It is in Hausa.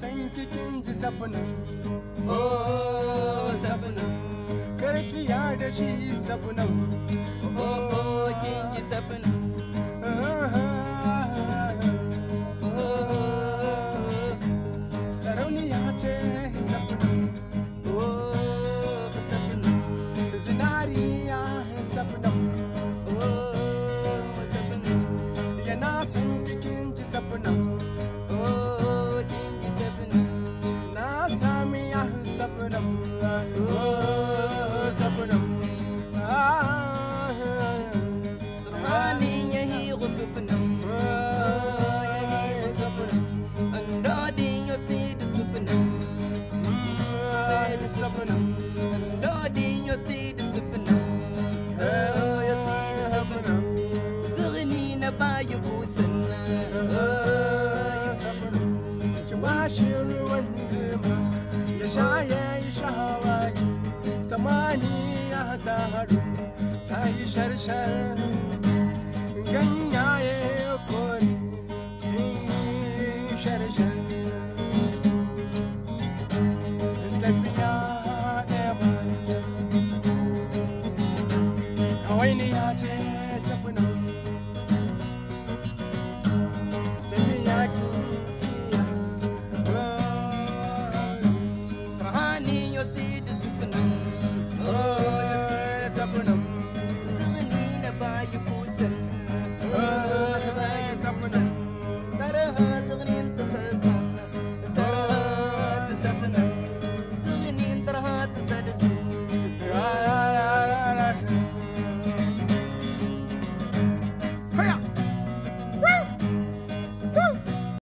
san kikin ji safunan oh safunan karkiya da shi safunan oh kin ji safunan sarauniya ce safunan oh safunan zinariya safunan oh safunan yana san kikin ji safunan oh kin ji safunan na sami ya safunan safunan Turmanin ya hiru safunan ya hiru safunan andodin ya sidu safunan safunan andodin ya sidu safunan ya sidu safunan zirni na bayi busan ki bashi ruwan zuma ya sha ya yi shawagi samani ya taru ta yi sharshar ganyaye kore sun yi sharshar tafiya ɗaya ba kawai ne ya ce